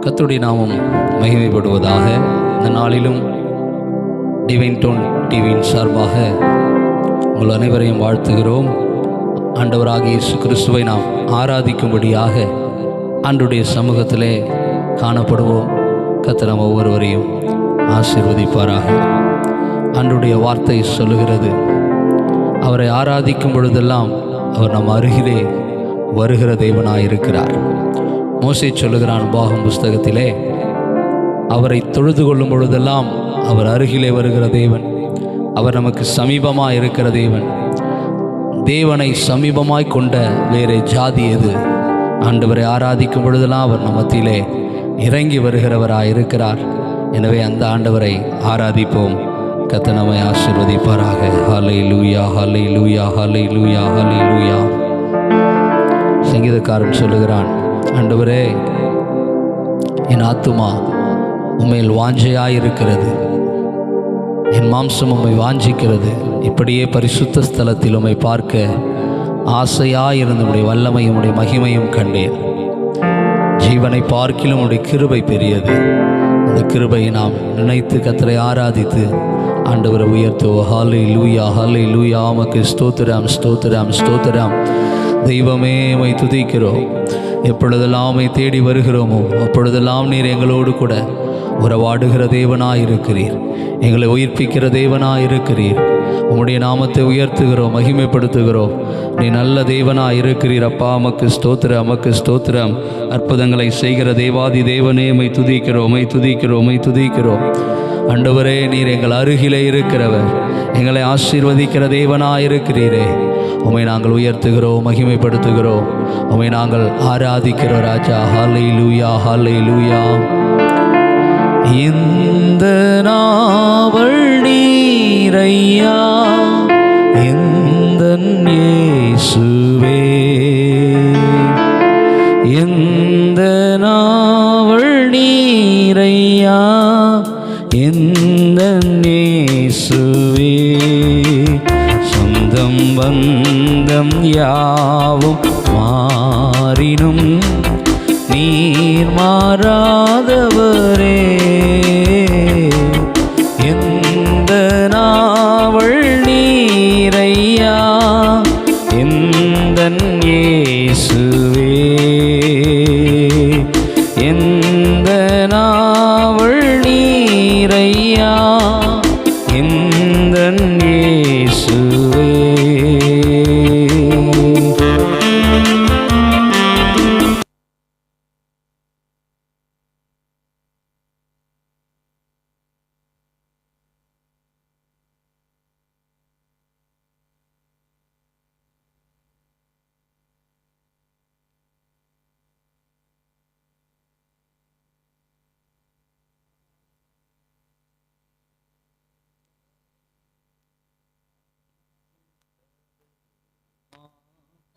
கர்த்தருடைய நாமம் மகிமைப்படுவதாக. இந்த நாளிலும் டிவைன் டோன் டிவியின் சார்பாக உங்கள் அனைவரையும் வாழ்த்துகிறோம். ஆண்டவராகிய இயேசு கிறிஸ்துவை நாம் ஆராதிக்கும்படியாக ஆண்டவருடைய சமூகத்திலே காணப்படுவோம். கர்த்தர் நாம் ஒவ்வொருவரையும் ஆசீர்வதிப்பாராக. ஆண்டவருடைய வார்த்தை சொல்லுகிறது, அவரை ஆராதிக்கும் பொழுதெல்லாம் அவர் நம் அருகிலே வருகிற தேவனாயிருக்கிறார். மோசே சொல்லுகிறான் உபாகம புஸ்தகத்திலே, அவரை தொழுது கொள்ளும் பொழுதெல்லாம் அவர் அருகிலே வருகிற தேவன், அவர் நமக்கு சமீபமாக இருக்கிற தேவன். தேவனை சமீபமாய் கொண்ட வேறு ஜாதி எது? ஆண்டவரை ஆராதிக்கும் பொழுதெல்லாம் அவர் நம் மத்தியிலே இறங்கி வருகிறவராய் இருக்கிறார். எனவே அந்த ஆண்டவரை ஆராதிப்போம். கர்த்தர் நம்மை ஆசீர்வதிப்பாராக. ஹல்லேலூயா, ஹல்லேலூயா, ஹல்லேலூயா, ஹல்லேலூயா. சங்கீதக்காரன் சொல்லுகிறான், ஆண்டவரே, என் ஆத்துமா உம்மையில் வாஞ்சையாயிருக்கிறது, என் மாம்சம் உம்மை வாஞ்சிக்கிறது. இப்படியே பரிசுத்த ஸ்தலத்தில் உம்மை பார்க்க ஆசையாயிருந்த உம்முடைய வல்லமையும் உம்முடைய மகிமையும் கண்டேன். ஜீவனை பார்க்கிலும் உம்முடைய கிருபை பெரியது. அந்த கிருபையை நாம் நினைத்து கர்த்தரை ஆராதித்து ஆண்டவரை உயர்த்துவோம். ஹல்லேலூயா, ஹல்லேலூயா. உமக்கு ஸ்தோத்திரம், ஸ்தோத்திரம், ஸ்தோத்திரம். தெய்வமே, உம்மை துதிக்கிறோம். எப்பொழுதெல்லாம் உம்மை தேடி வருகிறோமோ அப்பொழுதெல்லாம் நீர் எங்களோடு கூட உறவாடுகிற தேவனாயிருக்கிறீர், எங்களை உயிர்ப்பிக்கிற தேவனாயிருக்கிறீர். உம்முடைய நாமத்தை உயர்த்துகிறோம், மகிமைப்படுத்துகிறோம். நீ நல்ல தேவனாயிருக்கிறீர் அப்பா. உமக்கு ஸ்தோத்திரம், உமக்கு ஸ்தோத்திரம். அற்புதங்களை செய்கிற தேவாதி தேவனே, உம்மை துதிக்கிறோம், உம்மை துதிக்கிறோம், உம்மை துதிக்கிறோம். ஆண்டவரே, நீர் எங்கள் அருகிலே இருக்கிறவர், எங்களை ஆசீர்வதிக்கிற தேவனாயிருக்கிறீரே. உம்மை நாங்கள் உயர்த்துகிறோம், மகிமைப்படுத்துகிறோம். உம்மை நாங்கள் ஆராதிக்கிறோம் ராஜா. ஹல்லேலூயா, ஹல்லேலூயா. இந்த நாவல் நீரையா எந்தன் இயேசுவே, இந்த நாவல் நீரையா எந்தன் இயேசுவே. சொந்தம் பந்தம் யாவும் மாறினும் நீர் மாறாதவரே, எந்த நாவல் நீரையா எந்தன் இயேசுவே, எந்த நாவல் நீரையா எந்தன் இயேசுவே.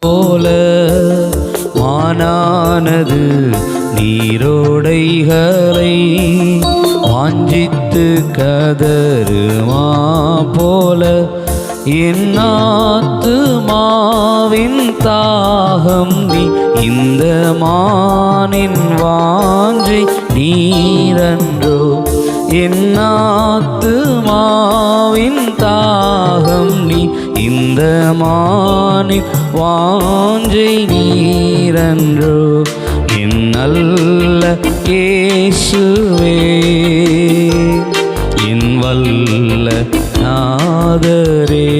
போல மானானது நீரோடைகளை வாஞ்சித்து கதறுமா போல, என் ஆத்துமாவின் தாகம் நீ, இந்த மானின் வாஞ்சை நீரன்றோ. என் ஆத்துமாவின் தாகம் நீ, இந்த மானின் வாஞ்சை நீரன்றோ. என் நல்ல இயேசுவே, என் வல்ல நாதரே,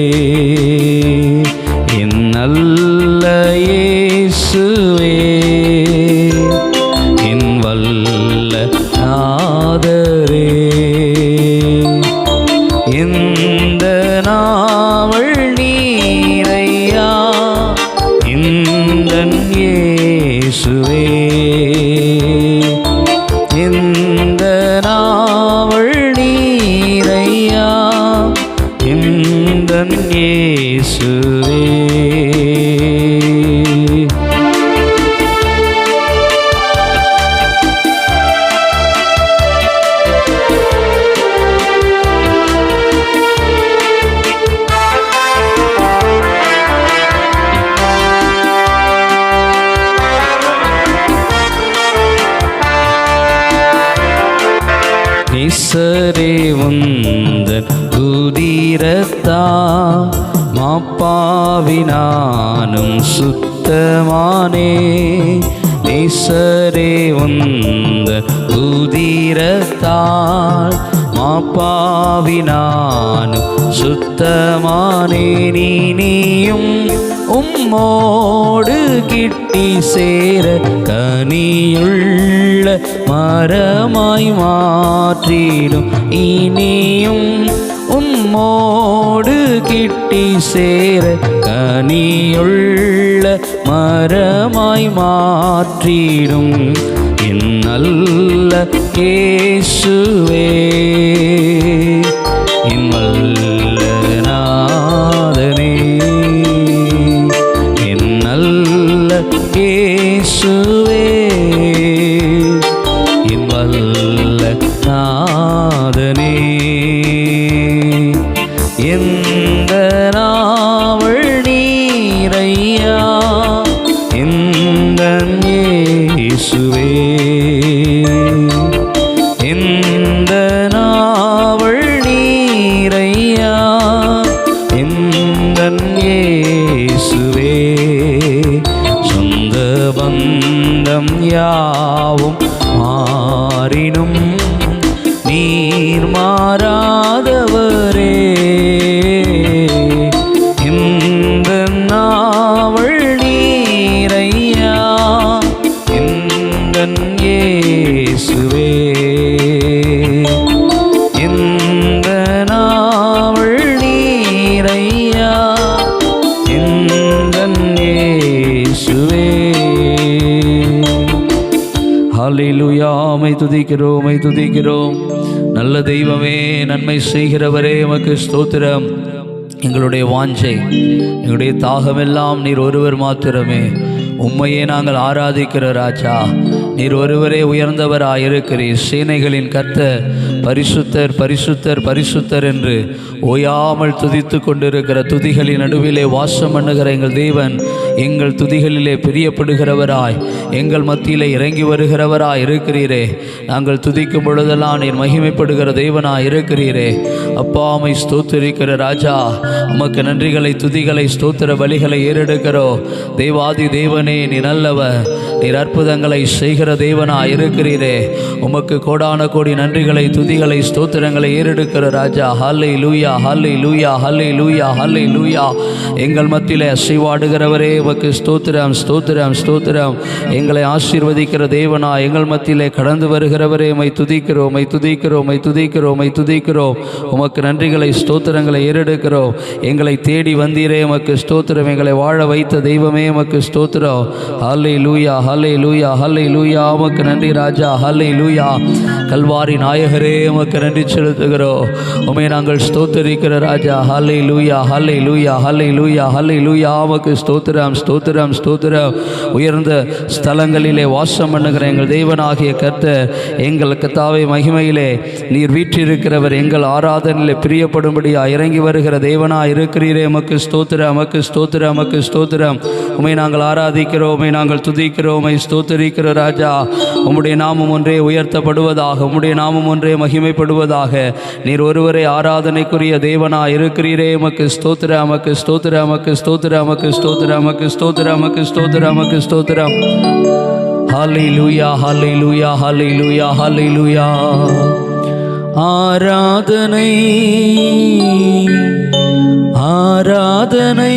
என் நல்ல இயேசுவே, என் வல்ல நாதரே. இந்த நாவல் நீரையா எந்தன் இயேசுவே, இந்த நாவல் நீரையா எந்த நேசரே உந்தன் உதிரத்தா மாப்பாவினானும் சுத்தமானே. நேசரே உந்தன் உதிரத்தால் மாப்பாவினானும் சுத்தமானே. நீயும் உம்மோடு கிட்டி சேர கனியுள்ள மரமாய் மாற்றிடும். இனியும் உம்மோடு கிட்டி சேர கனியுள்ள மரமாய் மாற்றிடும். என் நல்ல இயேசுவே, என் நல்ல நாதனே, என் நல்ல இயேசுவே, என் நல்ல நாதனே. எந்த நாவல் நீரையா எந்த இயேசுவே, எந்த நாவல் நீரையா எந்த இயேசுவே. சொந்த பந்தம் யாவும் மாறினும் நீர் மாறாதவரே. இந்த நாவல் நீரையா எந்த இயேசுவே, இந்த நாவல் நீரையா எந்த இயேசுவே. ஹல்லேலூயா. உம்மை துதிக்கிறோம், உம்மை துதிக்கிறோம். நல்ல தெய்வமே, நன்மை செய்கிறவரே, உமக்கு ஸ்தோத்திரம். எங்களுடைய வாஞ்சை, எங்களுடைய தாகமெல்லாம் நீர் ஒருவர் மாத்திரமே. உம்மையே நாங்கள் ஆராதிக்கிற ராஜா, நீர் ஒருவரே உயர்ந்தவராய் இருக்கிறீர். சேனைகளின் கர்த்தர் பரிசுத்தர் பரிசுத்தர் பரிசுத்தர் என்று ஓயாமல் துதித்து கொண்டிருக்கிற துதிகளின் நடுவிலே வாசம் பண்ணுகிற எங்கள் தேவன், எங்கள் துதிகளிலே பிரியப்படுகிறவராய் எங்கள் மத்தியிலே இறங்கி வருகிறவராய் இருக்கிறீரே. நாங்கள் துதிக்கும் பொழுதெல்லாம் நீர் மகிமைப்படுகிற தேவனாய் இருக்கிறீரே. அப்பா, உம்மை ஸ்தோத்திரிக்கிற ராஜா, உமக்கு நன்றிகளை துதிகளை ஸ்தோத்திர பலிகளை ஏறெடுக்கிறோ. தேவாதி தேவனே, நீ நல்லவர், நீர் அற்புதங்களை செய்கிற தேவனாய் இருக்கிறீரே. உமக்கு கோடான கோடி நன்றிகளை துதிகளை ஸ்தோத்திரங்களை ஏறெடுக்கிற ராஜா. ஹல்லேலூயா, ஹல்லேலூயா, ஹல்லேலூயா, ஹல்லேலூயா. எங்கள் மத்தியிலே அசைவாடுகிறவரே, உமக்கு ஸ்தோத்திரம் ஸ்தோத்திரம் ஸ்தோத்திரம். எங்களை ஆசீர்வதிக்கிற தேவனா, எங்கள் மத்தியிலே கடந்து வருகிறவரே, உம்மை துதிக்கிறோம், உம்மை துதிக்கிறோம், உம்மை துதிக்கிறோம், உம்மை துதிக்கிறோம். உமக்கு நன்றிகளை ஸ்தோத்திரங்களை ஏறெடுக்கிறோம். எங்களை தேடி வந்தீரே, உமக்கு ஸ்தோத்திரம். எங்களை வாழ வைத்த தெய்வமே, உமக்கு ஸ்தோத்திரம். ஹல்லேலூயா, ஹல்லேலூயா, ஹல்லேலூயா. உமக்கு நன்றி ராஜா. ஹல்லேலூயா. கல்வாரி நாயகரே, உமக்கு நன்றி செலுத்துகிறோம். உம்மை நாங்கள் ஸ்தோத்திரிக்கிற ராஜா. ஹல்லேலூயா, ஹல்லேலூயா, ஹல்லேலூயா, ஹல்லேலூயா. உமக்கு ஸ்தோத்திரம் ஸ்தோத்திரம் ஸ்தோத்திரம். உயர்ந்த ஸ்தலங்களிலே வாசம் பண்ணுகிற எங்கள் தேவனாகிய கர்த்தர், எங்கள் கர்த்தாவே மகிமையிலே நீர் வீற்றிருக்கிறவர், எங்கள் ஆராதனையிலே பிரியப்படும்படியா இறங்கி வருகிற தேவனா இருக்கிறீரே. உமக்கு ஸ்தோத்திரம், உமக்கு ஸ்தோத்திரம், உமக்கு ஸ்தோத்திரம். உம்மை நாங்கள் ஆராதிக்கிறோம், உம்மை நாங்கள் துதிக்கிறோம், உம்மை ஸ்தோத்திரிக்கிற ராஜா. உம்முடைய நாமம் ஒன்றே உயர்த்தப்படுவதாக, உம்முடைய நாமம் ஒன்றே மகிமைப்படுவதாக. நீர் ஒருவரே ஆராதனைக்குரிய தேவனா இருக்கிறீரே. உமக்கு ஸ்தோத்திரம், உமக்கு ஸ்தோத்திரம், உமக்கு ஸ்தோத்திரம், உமக்கு ஸ்தோத்திரம், உமக்கு ஸ்தோத்திரம், உமக்கு ஸ்தோத்திரம், உமக்கு ஸ்தோத்திரம். ஹல்லேலூயா, ஹல்லேலூயா, ஹல்லேலூயா, ஹல்லேலூயா. ஆராதனை ஆராதனை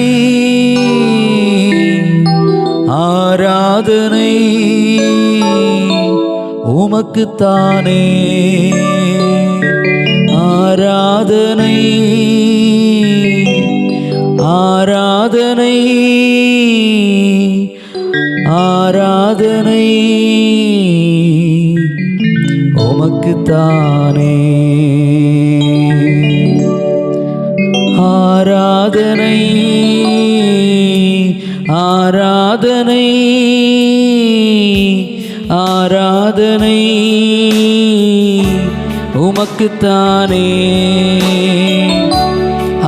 ஆராதனை உமக்குத்தானே. ஆராதனை ஆராதனை ஆராதனை உமக்குத்தானே. ஆராதனை ஆராதனை ஆராதனை உமக்குத்தானே.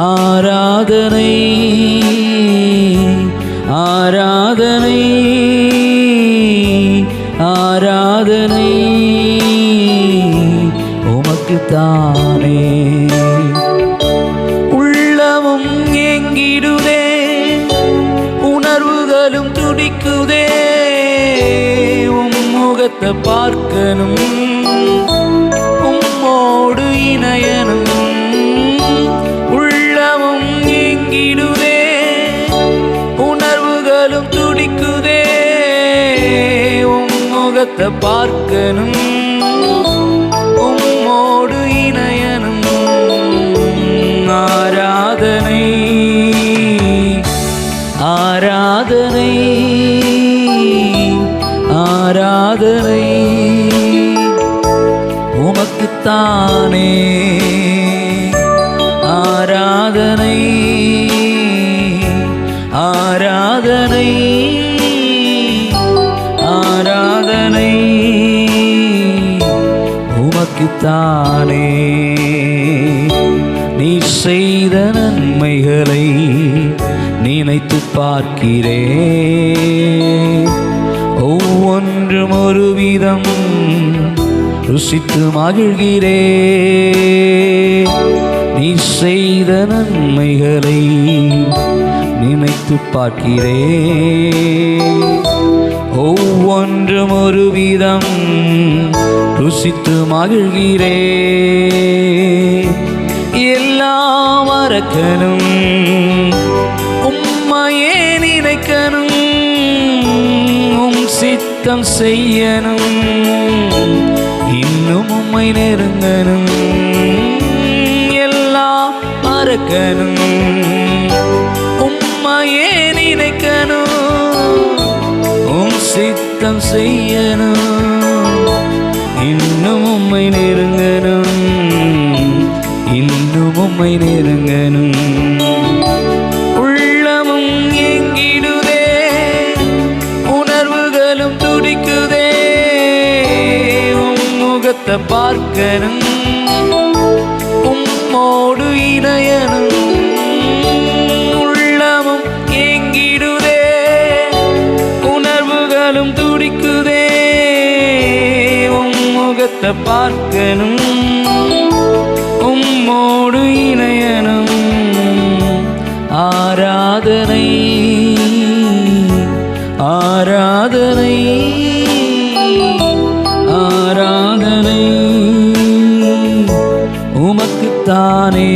ஆராதனை ஆராதனை ஆராதனை உமக்கு உமக்குத்தானே. உள்ளமும் ஏங்கிடுதே, உணர்வுகளும் துடிக்குதே, முகத்தை பார்க்கணும், உம்மோடு இணையணும். உள்ளமும் ஏங்கிடுதே, உணர்வுகளும் துடிக்குதே, முகத்தை பார்க்கணும், உம்மோடு இணையணும். ஆராதனை ஆராதனை ஆராதனை உமக்குத்தானே. ஆராதனை ஆராதனை ஆராதனை உமக்குத்தானே. நீ செய்த நன்மைகளை நினைத்து பார்க்கிறேன், ஒவ்வொன்றும் ஒரு விதம் ருசித்து மகிழ்கிறேன். நீ செய்த நன்மைகளை நினைத்து பார்க்கிறேன், ஒவ்வொன்றும் ஒரு விதம் ருசித்து மகிழ்கிறேன். எல்லாம் மறக்கணும், உம்மையே நினைக்கணும், உம் சித்தம் செய்யணும், இன்னும் உம்மை நெருங்கணும். எல்லாம் மறக்கணும், உம்மையே நினைக்கணும், உம் சித்தம் செய்யணும், இன்னும் உம்மை நெருங்கணும், இன்னும் உம்மை நெருங்கணும். உள்ளமும் ஏங்கிடுதே, உணர்வுகளும் துடிக்குதே, உம் முகத்தை பார்க்கணும், உம்மோடு இணையணும். உள்ளமும் ஏங்கிடுதே, உணர்வுகளும் துடிக்குதே, உம் முகத்தை பார்க்கணும், உம்மோடு இணையணும். ஆராதனை ஆராதனை ஆராதனை உமக்குத்தானே.